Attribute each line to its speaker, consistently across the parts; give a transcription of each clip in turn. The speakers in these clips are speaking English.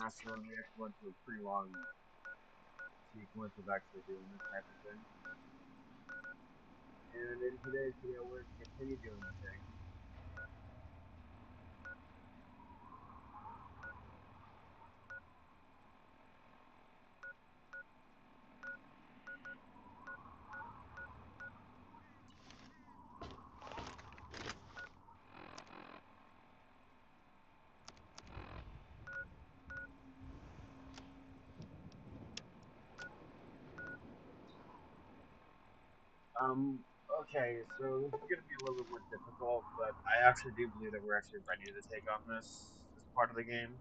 Speaker 1: last run, we actually went through a pretty long sequence of actually doing this type of thing. And in today's video, we're going to continue doing that thing. Okay, so this is going to be a little bit more difficult, but I actually do believe that we're actually ready to take on this part of the game.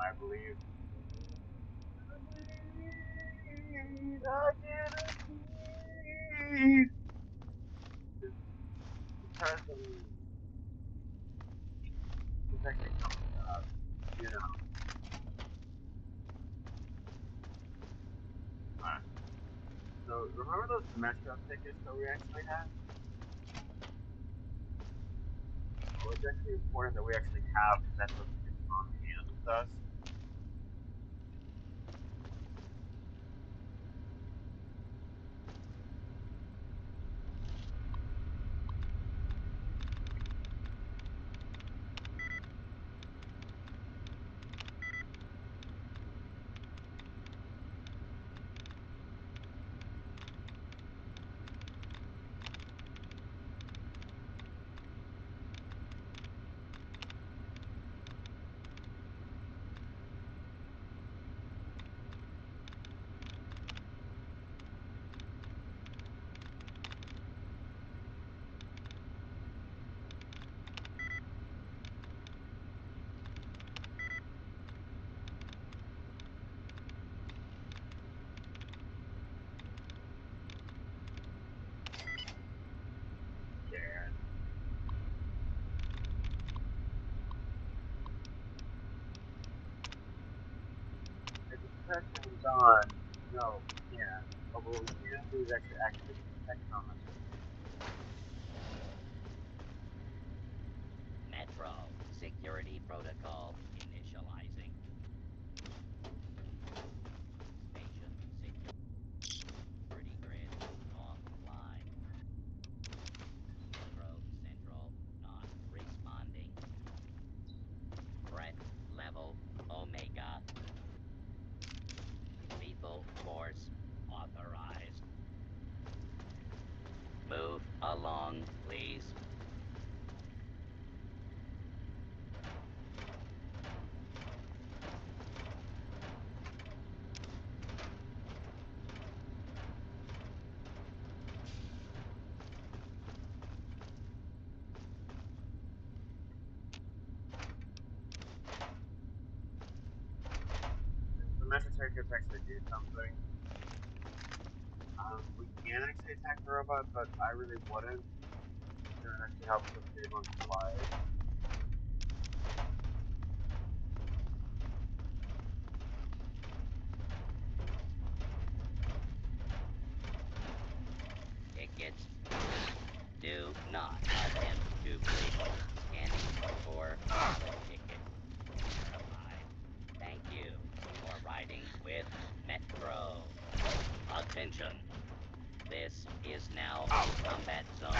Speaker 1: I believe. You know. Alright. So remember those Metro tickets that we actually had? Well, it's actually important that we actually have Metro tickets on hand with us. Protection's on. No, yeah. But what we can do is actually activate the protection on this.
Speaker 2: Metro security protocol initializing. Station security grid offline. Metro Central not responding. Threat level Omega. Lethal force authorized. Move along, please.
Speaker 1: The Metro tickets actually do something. We can actually attack the robot, but I really wouldn't. It would actually help us save on supplies.
Speaker 2: Tickets. Do not attempt to please scanning for valid ticket. Verified. Thank you for riding with Metro. Attention. This is now combat zone.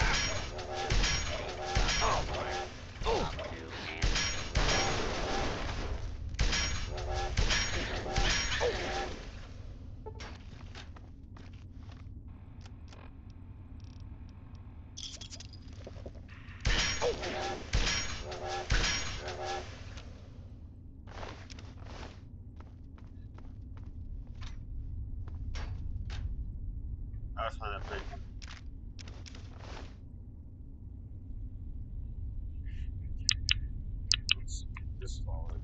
Speaker 2: Up to and
Speaker 1: That's fine, that's fine. Let's just follow it.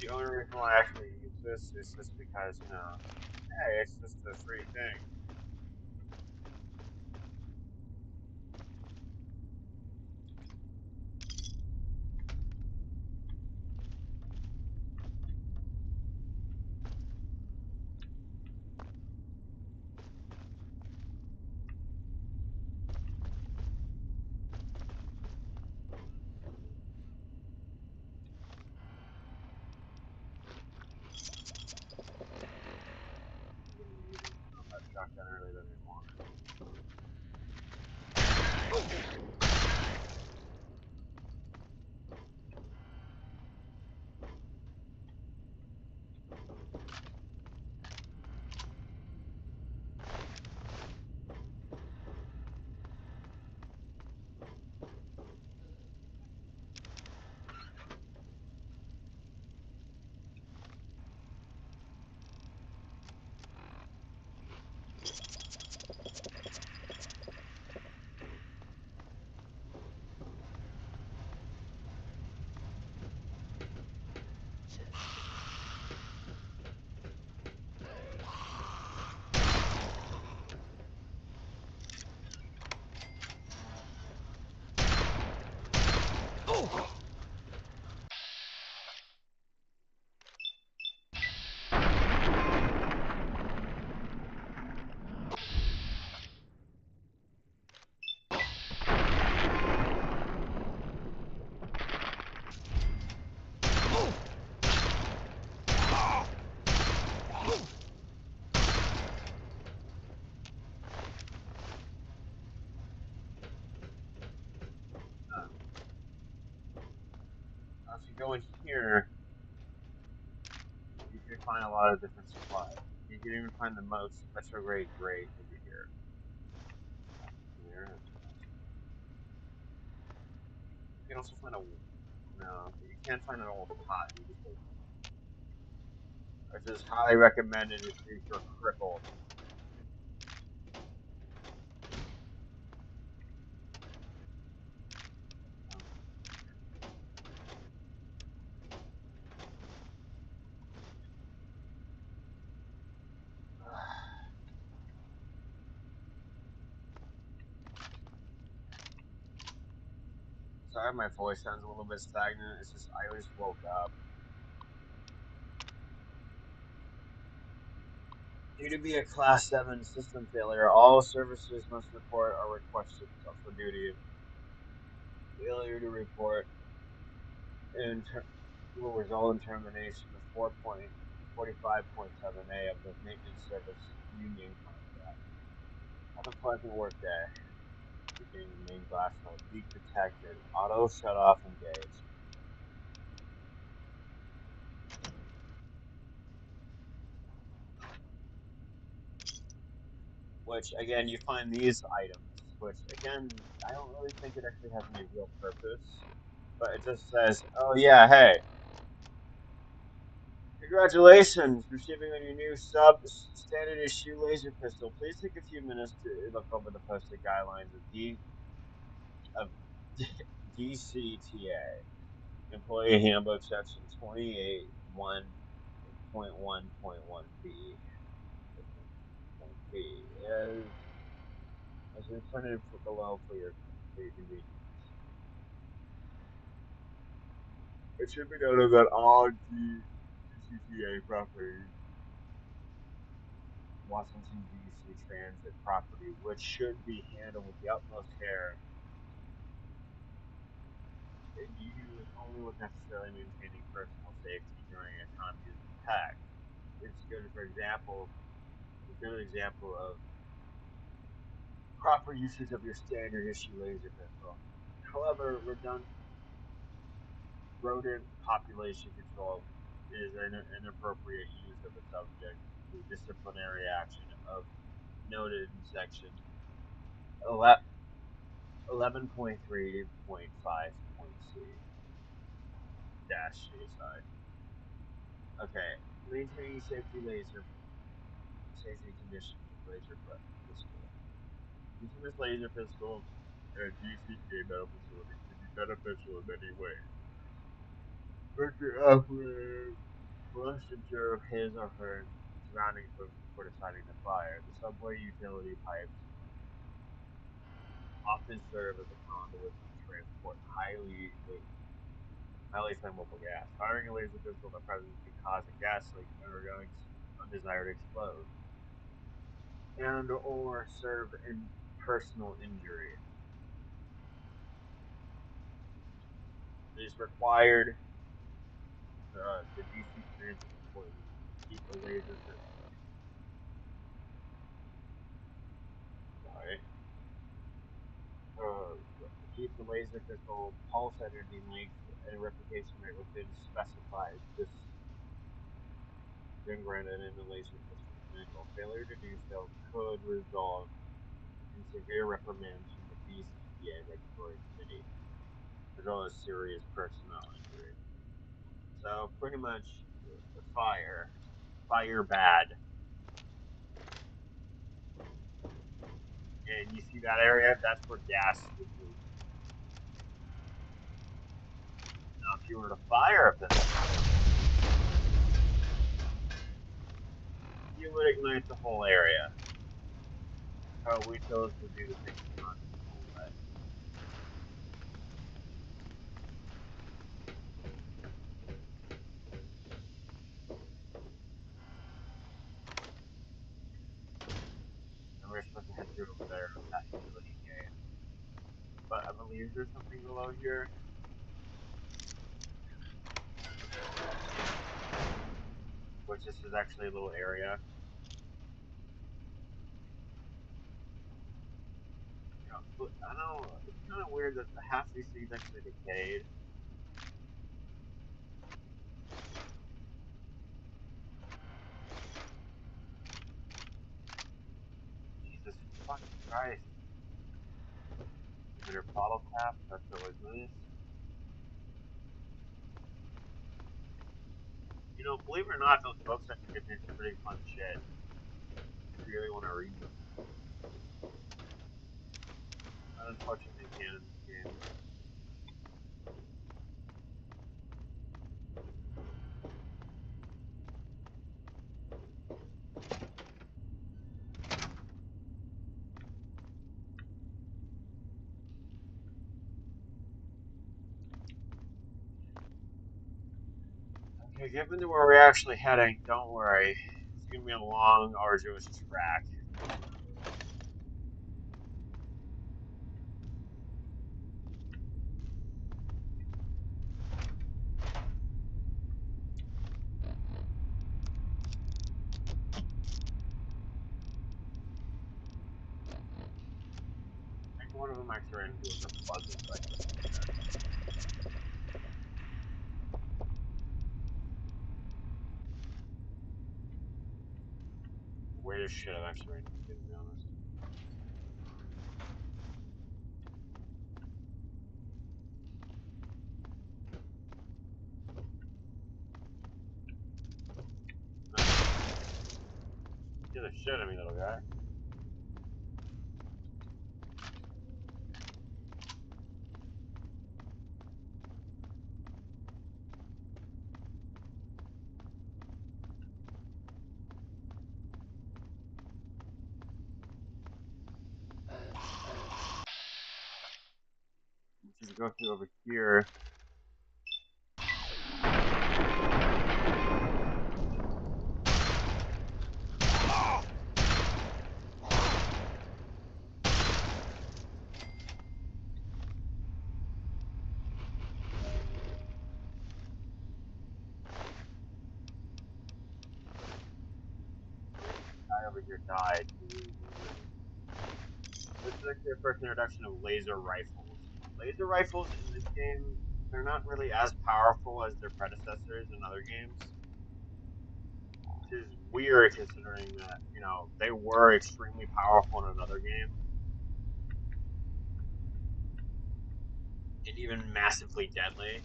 Speaker 1: The only reason why I actually use this is just because, hey, it's just a free thing. I'm gonna be using that shotgun earlier than I want. Now, if you go in here, you can find a lot of different supplies. You can even find the most retrograde grade over here. Here. You can also find a no, but you can't find an old pot. You just I just highly recommend it if you're crippled. Sorry, my voice sounds a little bit stagnant. It's just I just woke up. Due to be a Class 7 system failure, all services must report or request for duty. Failure to report will result in termination of 4.45.7A of the maintenance service union contract. Have a pleasant work day. Beginning the main glass mode. Leak detected. Auto shut off engaged. Which again, you find these items, which again, I don't really think it actually has any real purpose, but it just says, "Oh yeah, hey, congratulations, receiving on your new standard issue laser pistol. Please take a few minutes to look over the posted guidelines of DCTA Employee Handbook Section 28.1.1.1B. B as we printed below for your convenience. It should be noted that all DCTA properties, Washington D.C. Transit property, which should be handled with the utmost care and used only with necessarily maintaining personal safety during a time of attack. It's good, for example, a good example of proper usage of your standard issue laser pistol. However, rodent population control is an inappropriate use of a subject to disciplinary action of noted in section 11.3.5.c dash C. Sorry. Okay. Maintaining safety conditions with laser pistol. Using this laser pistol in a DCTA metal facility can be beneficial in many ways. Victor Alfred. must observe his or her surroundings before deciding to fire. The subway utility pipes often serve as a conduit to transport highly flammable gas. Firing a laser pistol at presence can cause a gas leak undergoing undesired explode and or serve in personal injury. It is required the DC transit employees keep a laser pistol. Right. Uh, keep the laser pistol pulse energy length and replication rate within specified then granted in the laser pistol manual. Failure to do so could result in severe reprimands from the BCCA regulatory committee, as well as serious personnel injury. So pretty much, fire bad. And you see that area? That's where gas is leaking. Now, if you were to fire a pistol, you would ignite the whole area. We chose to do the same non-lethal way. And we're supposed to head through over there with that utility gate. But I believe there's something below here. Which this is actually a little area. You know, but I don't know, it's kind of weird that half these things actually decayed. Jesus fucking Christ. Is there bottle cap? That's always nice. You know, believe it or not, those books actually contain some pretty fun shit. If you really want to read them. Unfortunately, can't in this game. Okay, given to where we're actually heading, don't worry. It's gonna be a long, arduous track. I think one of them actually ran into a puzzle section. The weirdest shit I've actually ran into, to be honest. Get the shit out of me, little guy. Just go through over here. Guy over here died. This is actually the first introduction of laser rifles. Laser rifles in this game, they're not really as powerful as their predecessors in other games. Which is weird considering that, you know, they were extremely powerful in another game. And even massively deadly.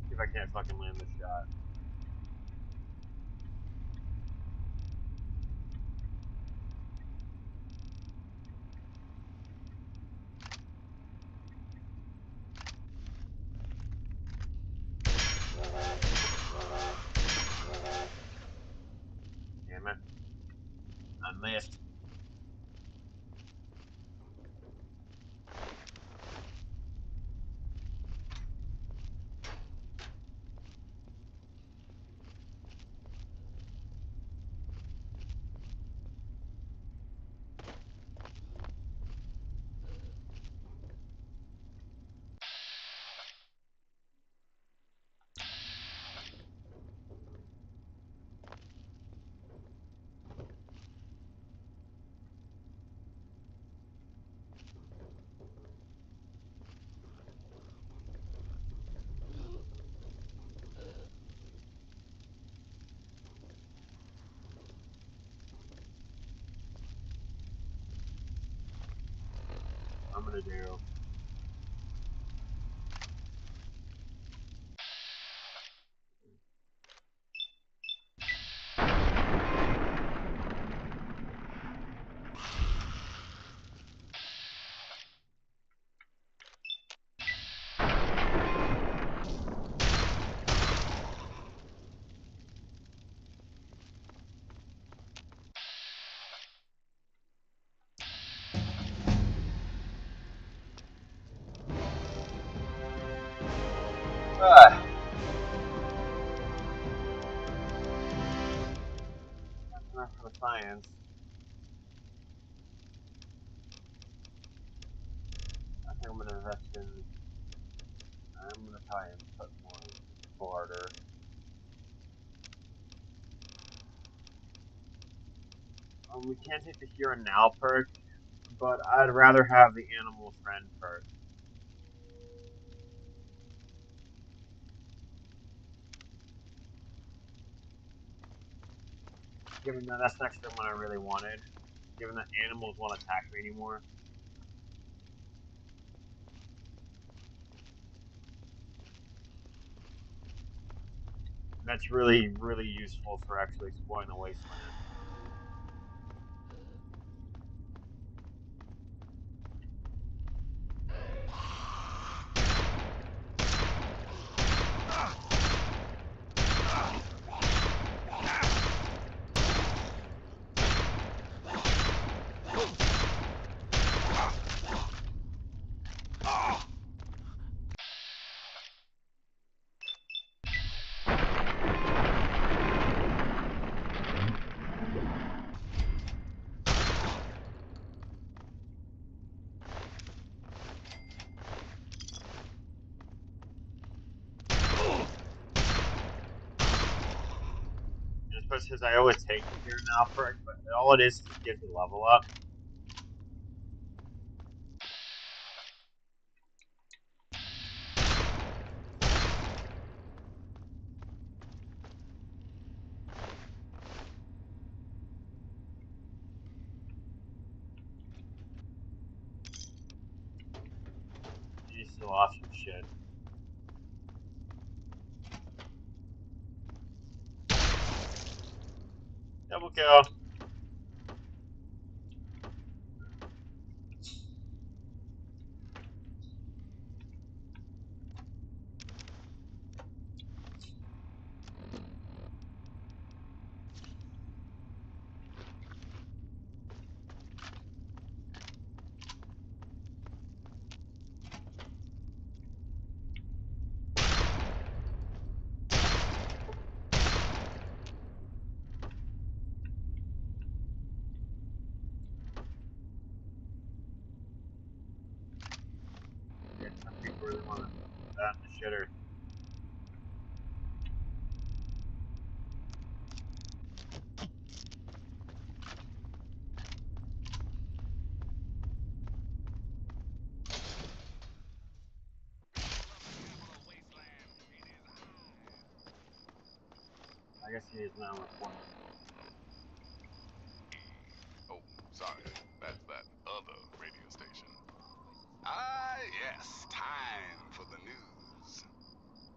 Speaker 1: See if I can't fucking land this shot. Missed. I'm gonna do. Ah. That's enough for the science. I think I'm gonna invest in. I'm gonna try and put more barter. We can't take the here and now perk, but I'd rather have the animal friend perk. Given that that's actually the one I really wanted. Given that animals won't attack me anymore. That's really, really useful for actually exploring the wasteland. Just because I always take the here and now perk, but all it is gives me level up. You still lost some shit. Double kill. Some people really want that in the shitter. I guess he is now with one.
Speaker 3: Oh, sorry. That's that other radio station. Ah, yes. Time for the news.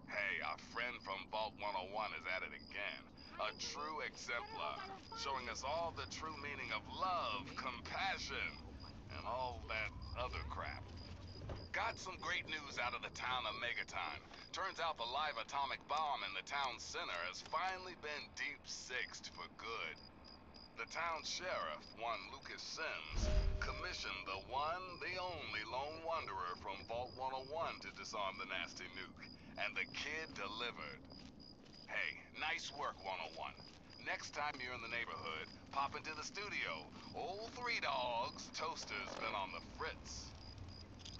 Speaker 3: Hey, our friend from Vault 101 is at it again. A true exemplar, showing us all the true meaning of love, compassion, and all that other crap. Got some great news out of the town of Megaton. Turns out the live atomic bomb in the town center has finally been deep-sixed for good. The the town sheriff, one Lucas Sims, commissioned the one, the only lone wanderer from Vault 101 to disarm the nasty nuke. And the kid delivered. Hey, nice work, 101. Next time you're in the neighborhood, pop into the studio. Old Three Dogs Toaster's been on the fritz.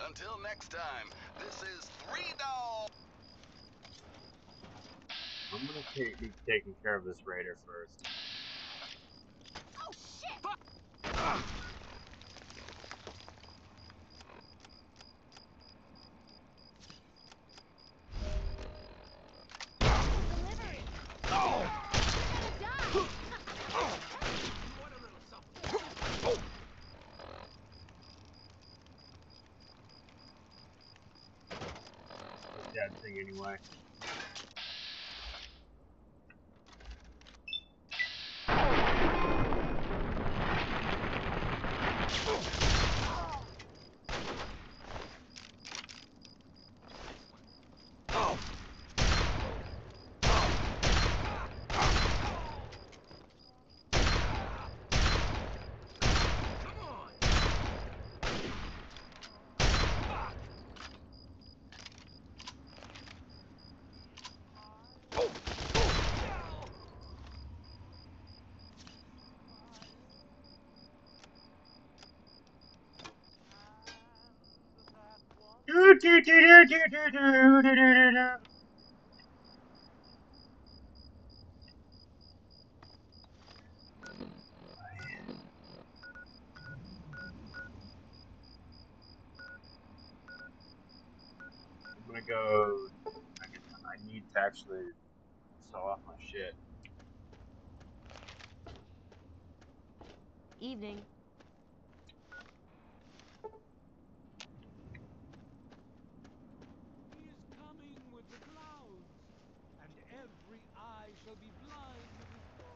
Speaker 3: Until next time, this is Three Dogs.
Speaker 1: I'm gonna be taking care of this raider first.
Speaker 4: Oh shit! Delivery! Oh! You're gonna die!
Speaker 5: What a little something.
Speaker 1: Dead thing anyway. I'm gonna go. I need to actually saw off my shit.
Speaker 4: Evening.
Speaker 5: He is coming with the clouds, and every eye shall be blind with his glory.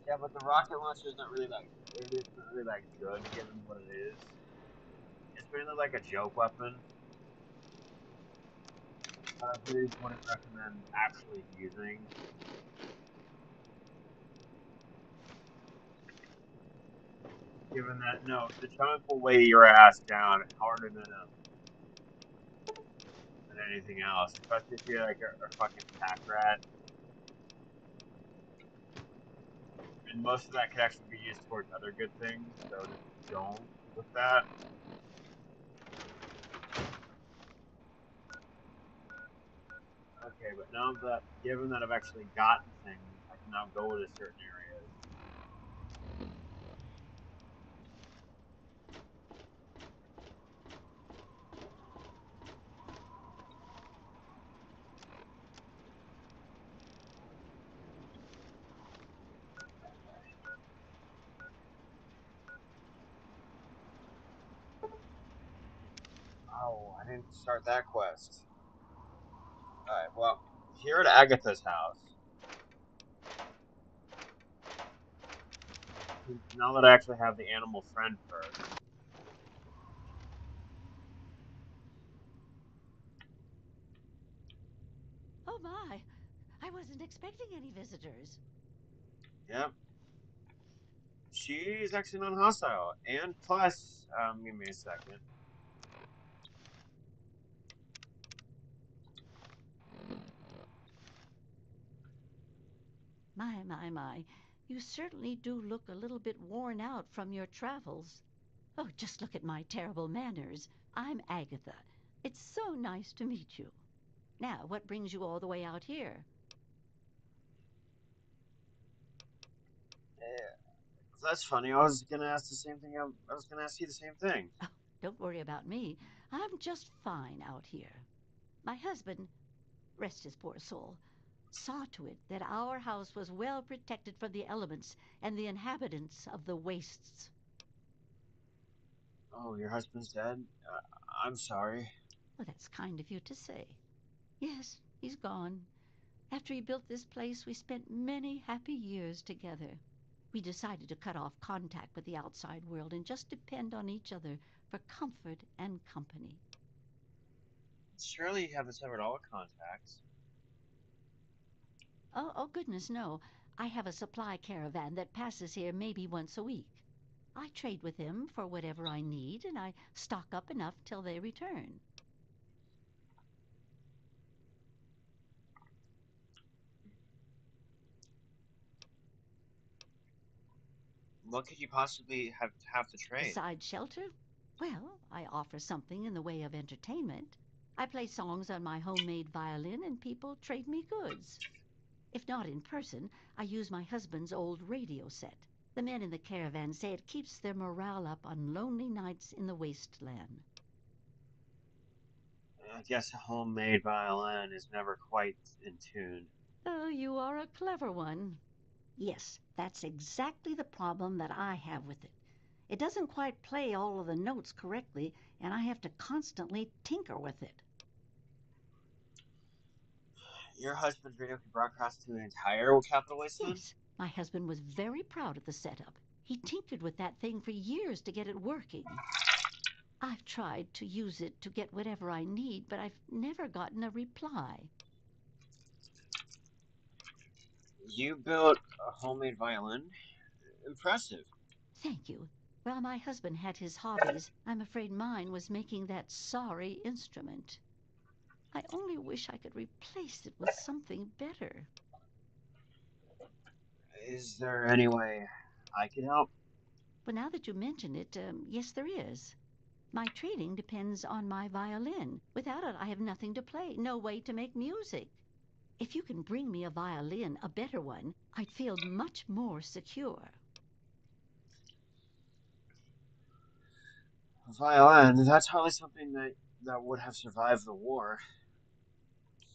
Speaker 1: Yeah, but the rocket launcher isn't really that. It isn't really that good, given what it is. It's mainly like a joke weapon. I really wouldn't recommend actually using. Given that, no, the chunk will weigh your ass down harder than anything else, especially if you're like a fucking pack rat. And most of that could actually be used towards other good things, so just don't with that. Okay, but now that, given that I've actually gotten things, I can now go to certain areas. can start that quest. Alright, well, here at Agatha's house, now that I actually have the animal friend first,
Speaker 6: Oh my, I wasn't expecting any visitors.
Speaker 1: yep, she's actually non-hostile. And plus, give me a second.
Speaker 6: My. You certainly do look a little bit worn out from your travels. Oh, just look at my terrible manners. I'm Agatha. It's so nice to meet you. Now, what brings you all the way out here?
Speaker 1: That's funny. I was gonna ask the same thing. I was gonna ask you the same thing.
Speaker 6: Oh, don't worry about me. I'm just fine out here. My husband, rest his poor soul, saw to it that our house was well protected from the elements and the inhabitants of the wastes.
Speaker 1: Oh, your husband's dead? I'm sorry.
Speaker 6: Well, that's kind of you to say. Yes, he's gone. After he built this place, we spent many happy years together. We decided to cut off contact with the outside world and just depend on each other for comfort and company.
Speaker 1: Surely you haven't severed all contacts.
Speaker 6: Oh, goodness, no. I have a supply caravan that passes here maybe once a week. I trade with them for whatever I need, and I stock up enough till they return.
Speaker 1: What could you possibly have to trade?
Speaker 6: Besides shelter, well, I offer something in the way of entertainment. I play songs on my homemade violin, and people trade me goods. If not in person, I use my husband's old radio set. The men in the caravan say it keeps their morale up on lonely nights in the wasteland.
Speaker 1: I guess a homemade violin is never quite in tune.
Speaker 6: Oh, you are a clever one. Yes, that's exactly the problem that I have with it. It doesn't quite play all of the notes correctly, and I have to constantly tinker with it.
Speaker 1: Your husband's radio can broadcast to the entire Capital Wasteland?
Speaker 6: Yes, my husband was very proud of the setup. He tinkered with that thing for years to get it working. I've tried to use it to get whatever I need, but I've never gotten a reply.
Speaker 1: You built a homemade violin? Impressive.
Speaker 6: Thank you. Well, my husband had his hobbies. I'm afraid mine was making that sorry instrument. I only wish I could replace it with something better.
Speaker 1: Is there any way I can help?
Speaker 6: But now that you mention it, yes, there is. My trading depends on my violin. Without it, I have nothing to play, no way to make music. If you can bring me a violin, a better one, I'd feel much more secure.
Speaker 1: A violin? That's hardly something that would have survived the war.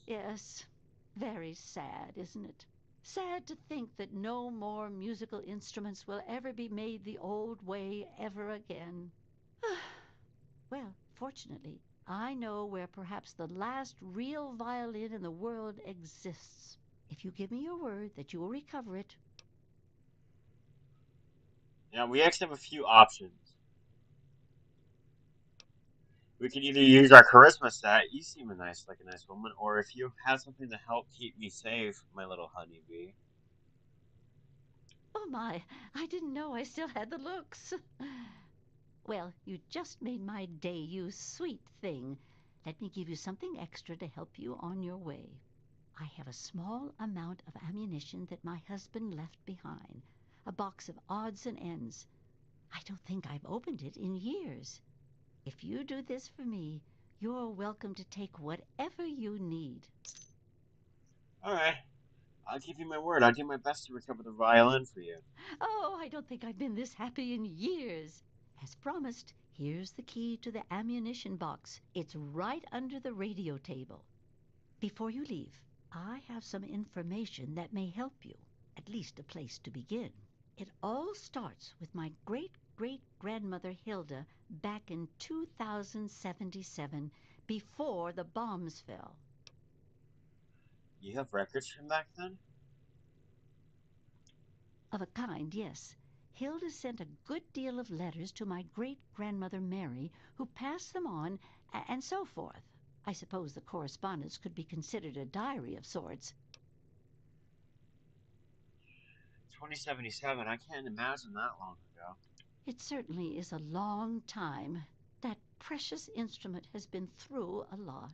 Speaker 6: Yes, very sad, isn't it? Sad to think that no more musical instruments will ever be made the old way ever again. Well, fortunately, I know where perhaps the last real violin in the world exists. If you give me your word that you will recover it.
Speaker 1: Yeah, we actually have a few options. We can either use our charisma stat, you seem like a nice woman, or if you have something to help keep me safe, my little honeybee.
Speaker 6: Oh my, I didn't know I still had the looks. Well, you just made my day, you sweet thing. Let me give you something extra to help you on your way. I have a small amount of ammunition that my husband left behind, a box of odds and ends. I don't think I've opened it in years. If you do this for me, you're welcome to take whatever you need.
Speaker 1: Alright, I'll give you my word. I'll do my best to recover the violin for you.
Speaker 6: Oh, I don't think I've been this happy in years. As promised, here's the key to the ammunition box. It's right under the radio table. Before you leave, I have some information that may help you, at least a place to begin. It all starts with my great-great-grandmother Hilda back in 2077 before the bombs fell.
Speaker 1: You have records from back then?
Speaker 6: Of a kind, yes. Hilda sent a good deal of letters to my great-grandmother Mary, who passed them on, and so forth. I suppose the correspondence could be considered a diary of sorts.
Speaker 1: 2077, I can't imagine that long ago.
Speaker 6: It certainly is a long time. That precious instrument has been through a lot.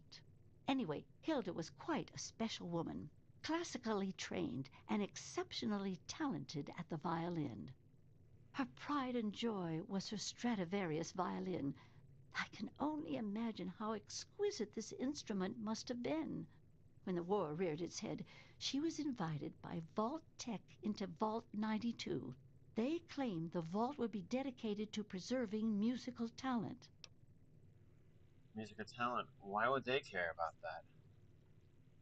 Speaker 6: Anyway, Hilda was quite a special woman, classically trained and exceptionally talented at the violin. Her pride and joy was her Stradivarius violin. I can only imagine how exquisite this instrument must have been. When the war reared its head, she was invited by Vault Tech into Vault 92. They claimed the vault would be dedicated to preserving musical talent.
Speaker 1: Musical talent, why would they care about that?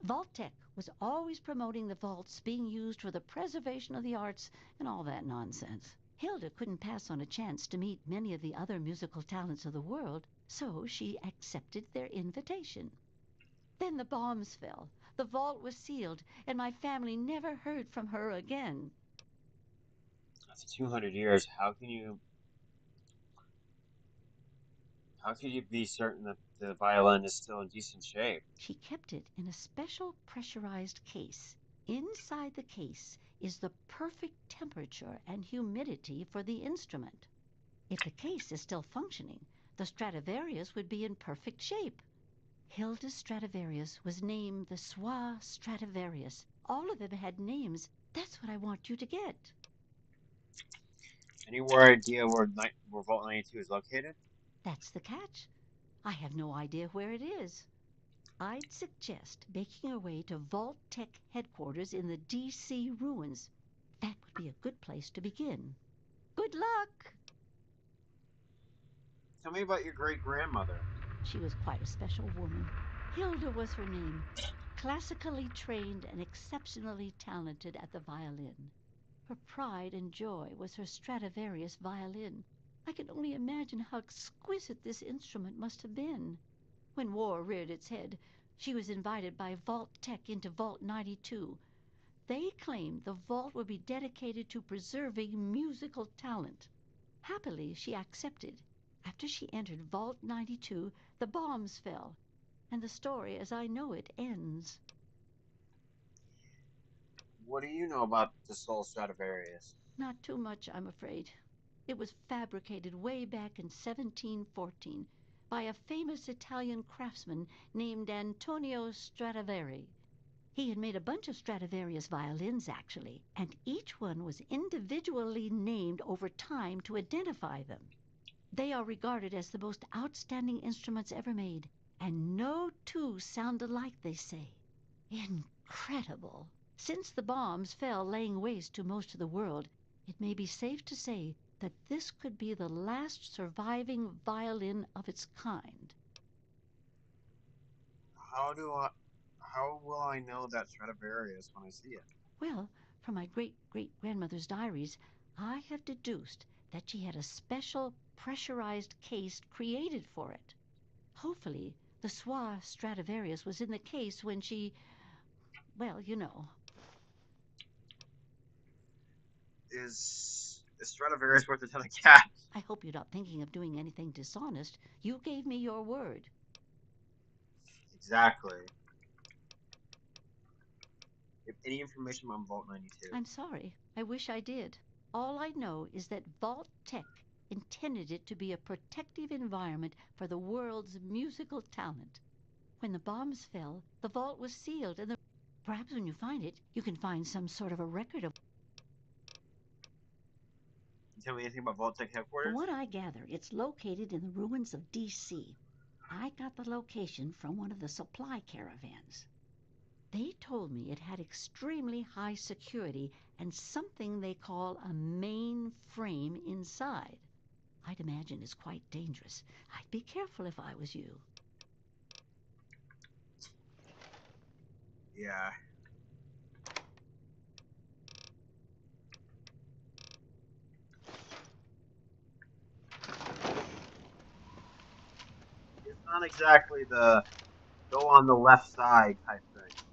Speaker 6: Vault-Tec was always promoting the vaults being used for the preservation of the arts and all that nonsense. Hilda couldn't pass on a chance to meet many of the other musical talents of the world, so she accepted their invitation. Then the bombs fell, the vault was sealed, and my family never heard from her again.
Speaker 1: After 200 years, how could you be certain that the violin is still in decent shape?
Speaker 6: She kept it in a special pressurized case. Inside the case is the perfect temperature and humidity for the instrument. If the case is still functioning, the Stradivarius would be in perfect shape. Hilda's Stradivarius was named the Swa Stradivarius. All of them had names. That's what I want you to get.
Speaker 1: Any more idea where Vault 92 is located?
Speaker 6: That's the catch. I have no idea where it is. I'd suggest making your way to Vault Tech headquarters in the D.C. ruins. That would be a good place to begin. Good luck!
Speaker 1: Tell me about your great-grandmother.
Speaker 6: She was quite a special woman. Hilda was her name. Classically trained and exceptionally talented at the violin. Her pride and joy was her Stradivarius violin. I can only imagine how exquisite this instrument must have been. When war reared its head, she was invited by Vault Tech into Vault 92. They claimed the vault would be dedicated to preserving musical talent. Happily, she accepted. After she entered Vault 92, the bombs fell, and the story as I know it ends.
Speaker 1: What do you know about the Soul Stradivarius?
Speaker 6: Not too much, I'm afraid. It was fabricated way back in 1714 by a famous Italian craftsman named Antonio Stradivari. He had made a bunch of Stradivarius violins, actually, and each one was individually named over time to identify them. They are regarded as the most outstanding instruments ever made, and no two sound alike, they say. Incredible! Since the bombs fell laying waste to most of the world, it may be safe to say that this could be the last surviving violin of its kind.
Speaker 1: How will I know that Stradivarius when I see it?
Speaker 6: Well, from my great-great-grandmother's diaries, I have deduced that she had a special pressurized case created for it. Hopefully, the Swa Stradivarius was in the case when she... well, you know.
Speaker 1: Is Stradivarius worth a ton of cash?
Speaker 6: I hope you're not thinking of doing anything dishonest. You gave me your word.
Speaker 1: Exactly. If any information on Vault 92.
Speaker 6: I'm sorry. I wish I did. All I know is that Vault Tech intended it to be a protective environment for the world's musical talent. When the bombs fell, the vault was sealed, and perhaps when you find it, you can find some sort of a record of...
Speaker 1: Can you tell me anything about Vault Tech headquarters?
Speaker 6: From what I gather, it's located in the ruins of D.C. I got the location from one of the supply caravans. They told me it had extremely high security and something they call a mainframe inside. I'd imagine it's quite dangerous. I'd be careful if I was you.
Speaker 1: Yeah. It's not exactly the go on the left side type thing.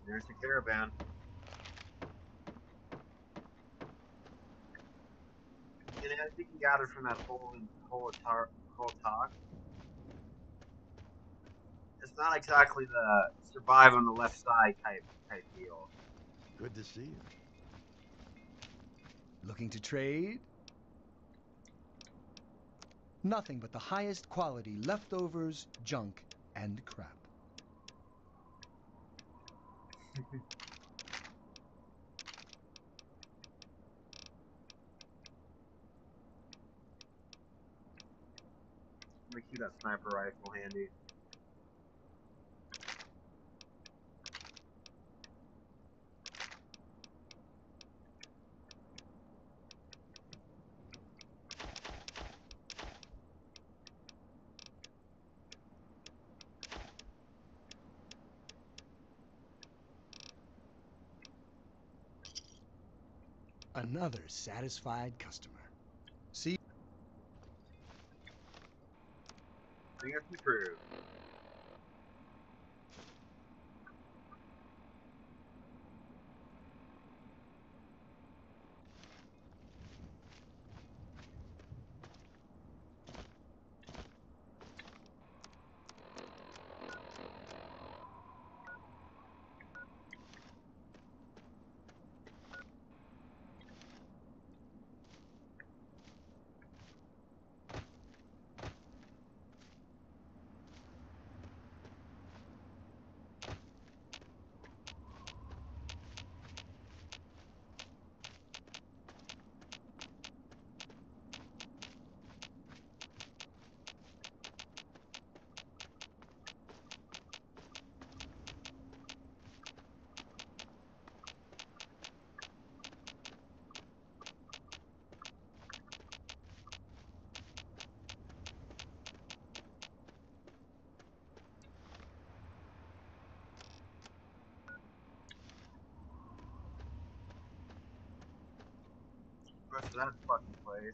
Speaker 1: There's the caravan. And as you can gather from that whole talk, it's not exactly the survive on the left side type deal.
Speaker 7: Good to see you. Looking to trade? Nothing but the highest quality leftovers, junk, and crap.
Speaker 1: Let me keep that sniper rifle handy.
Speaker 7: Another satisfied customer. See?
Speaker 1: Bring us some crew. Rest of that fucking place.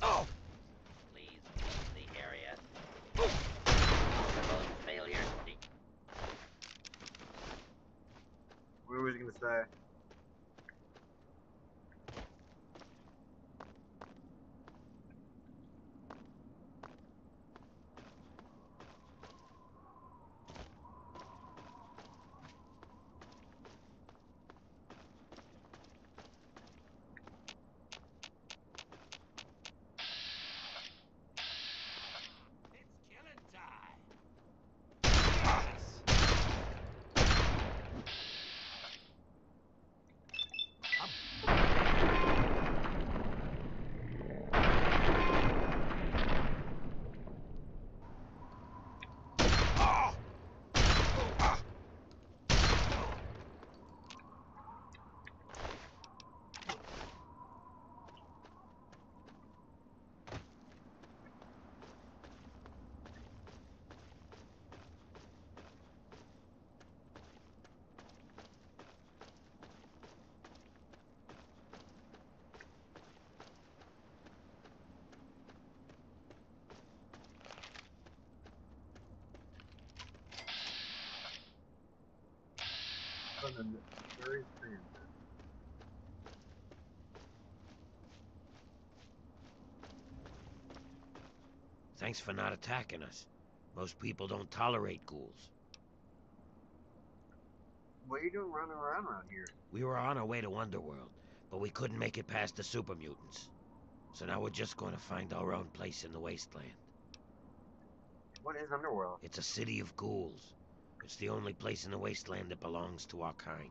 Speaker 2: Oh! Please leave the area. Proposed failure.
Speaker 1: What was he gonna say?
Speaker 5: It's killing time.
Speaker 1: From the very transit.
Speaker 8: Thanks for not attacking us. Most people don't tolerate ghouls.
Speaker 1: What are you doing running around here?
Speaker 8: We were on our way to Underworld, but we couldn't make it past the super mutants. So now we're just going to find our own place in the wasteland.
Speaker 1: What is Underworld?
Speaker 8: It's a city of ghouls. It's the only place in the wasteland that belongs to our kind.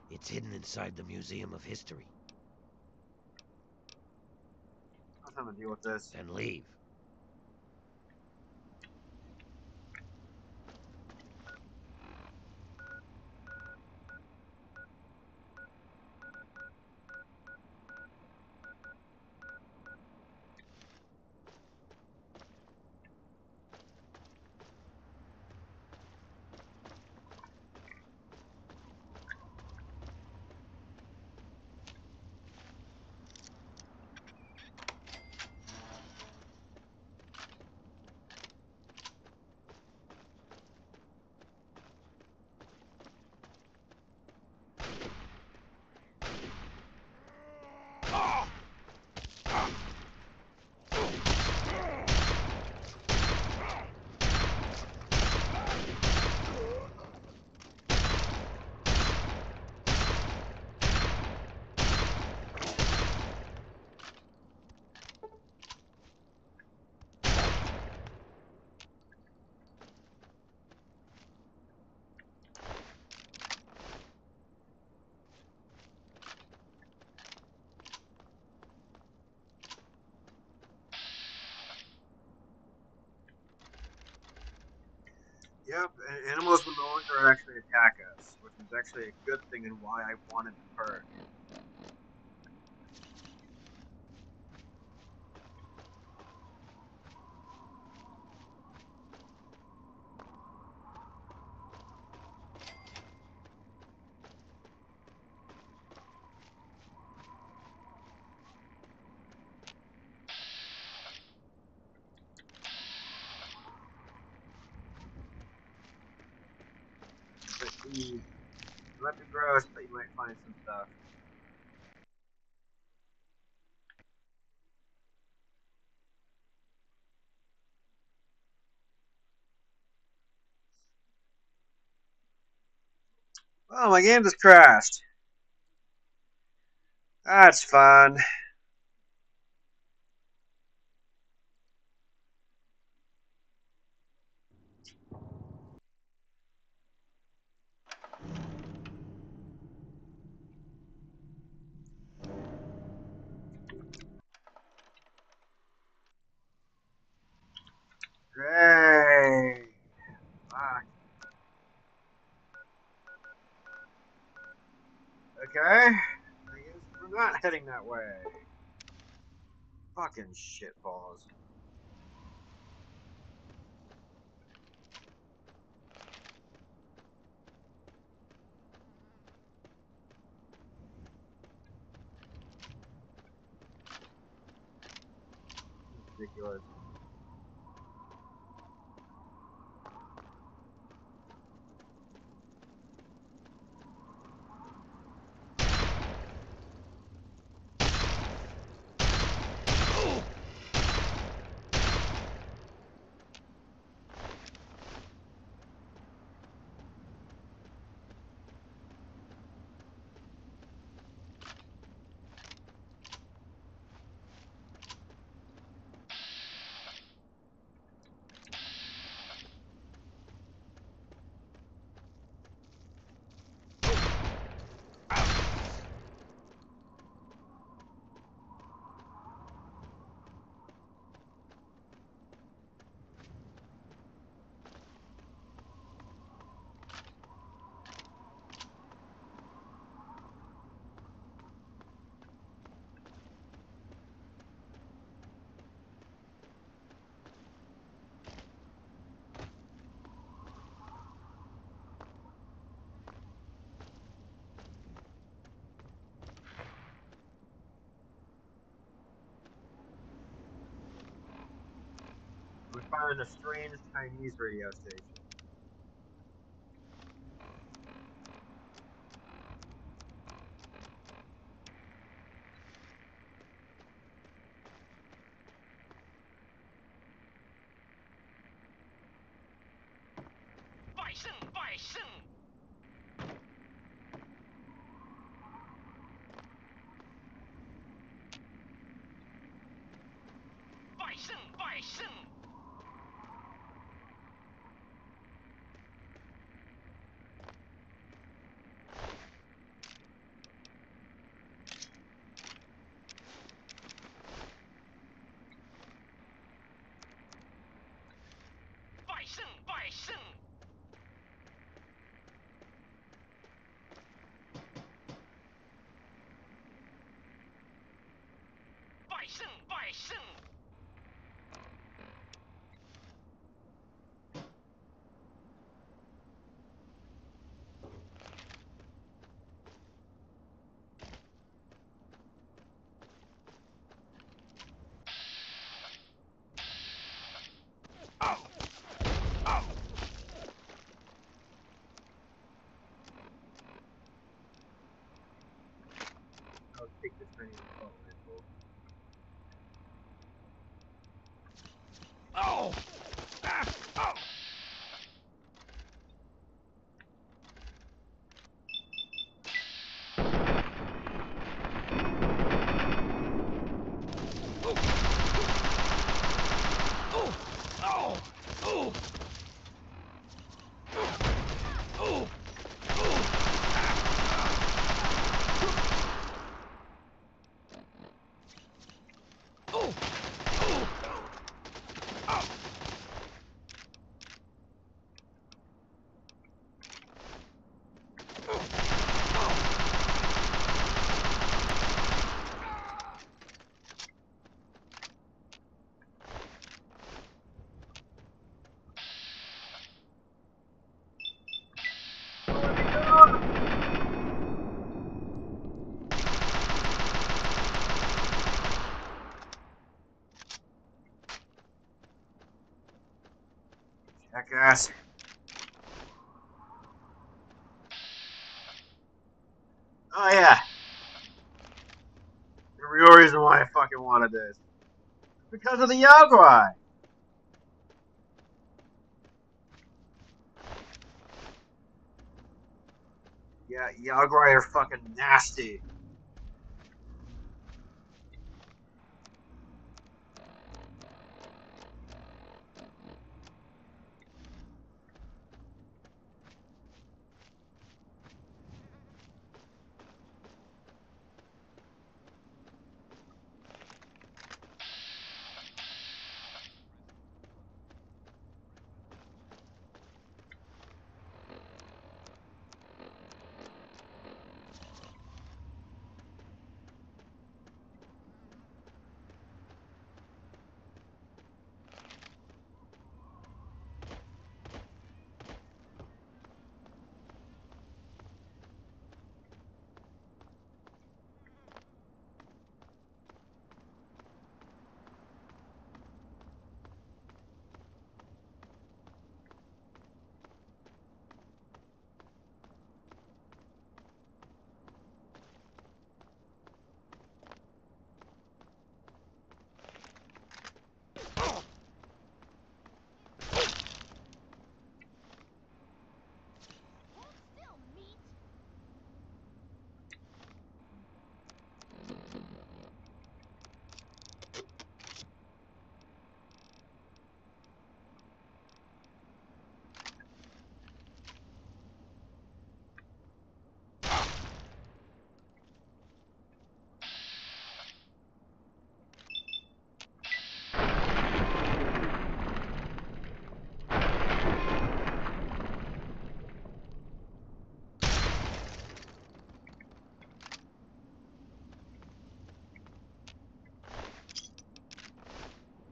Speaker 8: It's hidden inside the Museum of History.
Speaker 1: I have time to deal with this.
Speaker 8: Then leave.
Speaker 1: Yep, and animals will no longer actually attack us, which is actually a good thing and why I wanted the perk. But these might be gross, but you might find some stuff. Oh, my game just crashed. That's fun. Great. Fuck. Okay. I guess we're not heading that way. Fucking shitballs. Ridiculous. We found a strange Chinese radio station. I'll take the Chinese assault rifle.
Speaker 8: Oh! Ah! Oh!
Speaker 1: jackass. Oh yeah. The real reason why I fucking wanted this. Because of the Yaguai. Yeah, Yaguai are fucking nasty.
Speaker 4: Hold still, meat.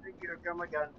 Speaker 1: Thank you, got my gun.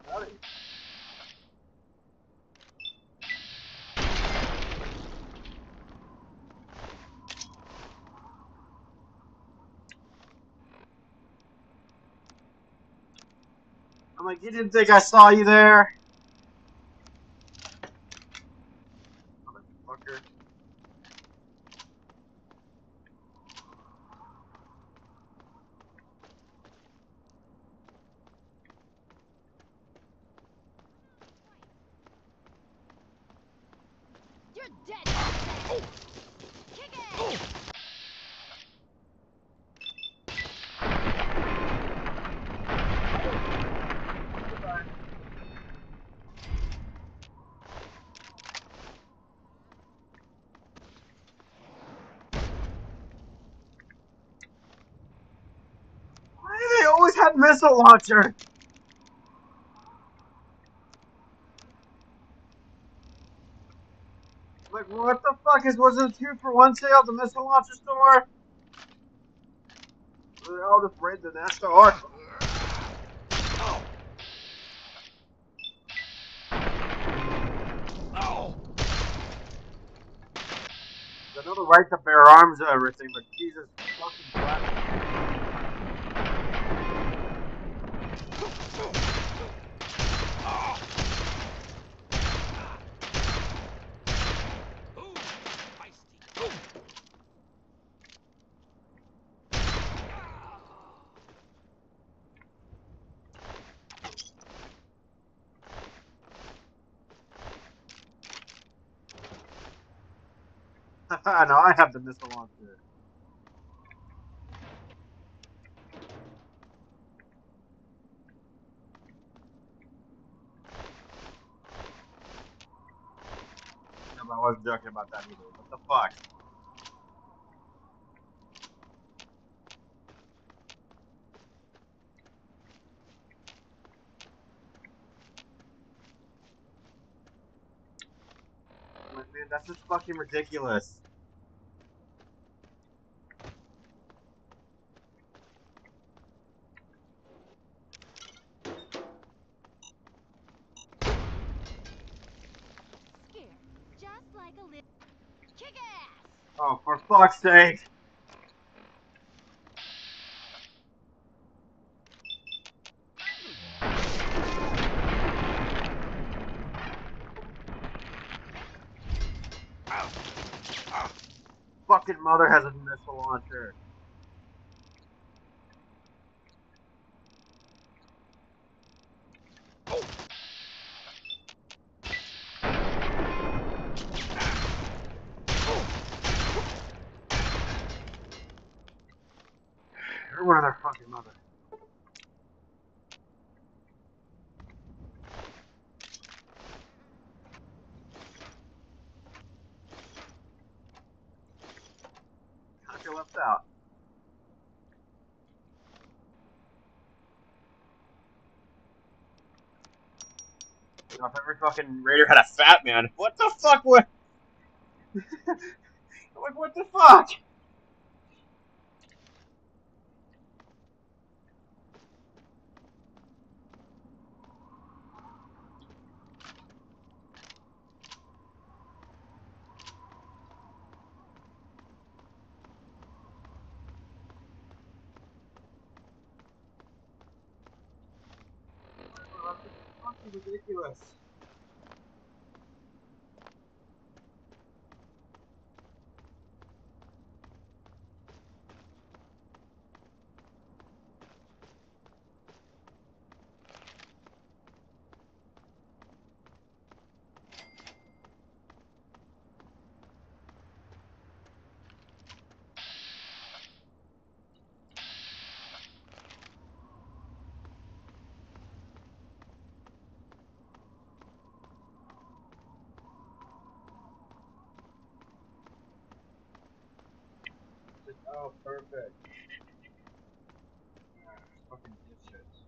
Speaker 1: Howdy. I'm like, you didn't think I saw you there? Motherfucker.
Speaker 4: You're dead. Oh. Kick it.
Speaker 1: Why do they always have missile launcher? Like, what the fuck wasn't a 2-for-1 sale at the missile launcher store? They all just raid the National Ark. I know the right to bear arms and everything, but Jesus fucking Christ. No, I have the missile launcher. I wasn't joking about that either. What the fuck? I'm like, man, that's just fucking ridiculous.
Speaker 4: Scared, just like a little. Kick ass!
Speaker 1: Oh, for fuck's sake! Fucking mother has a missile launcher. Everyone and their fucking mother. Contra left out. You know, if every fucking raider had a fat man, what the fuck would... like, what the fuck? That's fucking ridiculous. Oh, perfect. Fucking dipshits.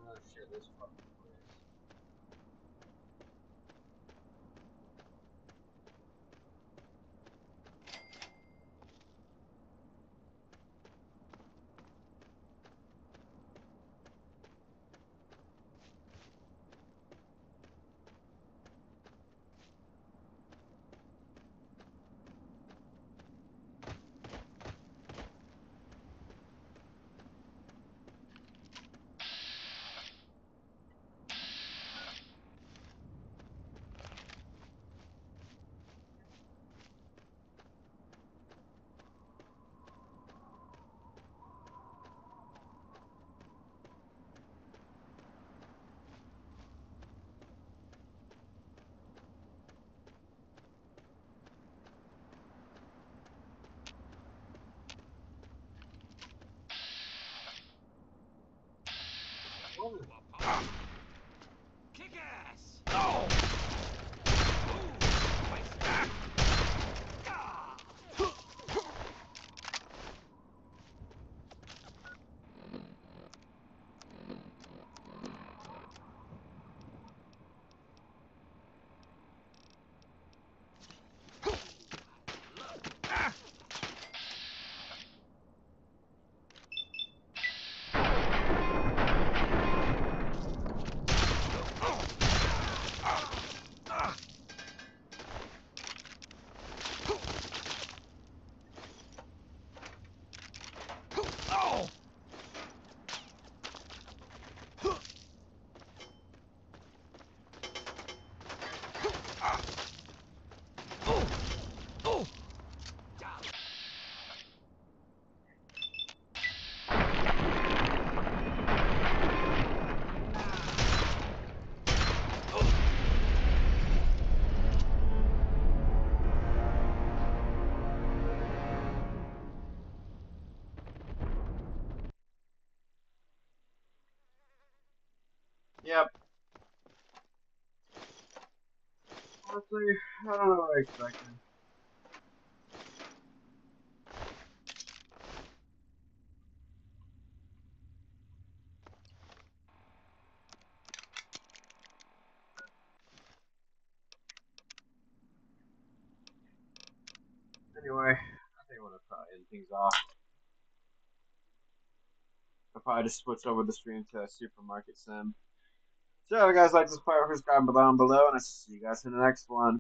Speaker 1: Oh shit, this fucking place. Yep. Honestly, I don't know what I expected. Anyway, I think I'm gonna probably end things off. I'll probably just switch over the stream to Supermarket Sim. So, if you guys like this part, subscribe down below, and I'll see you guys in the next one.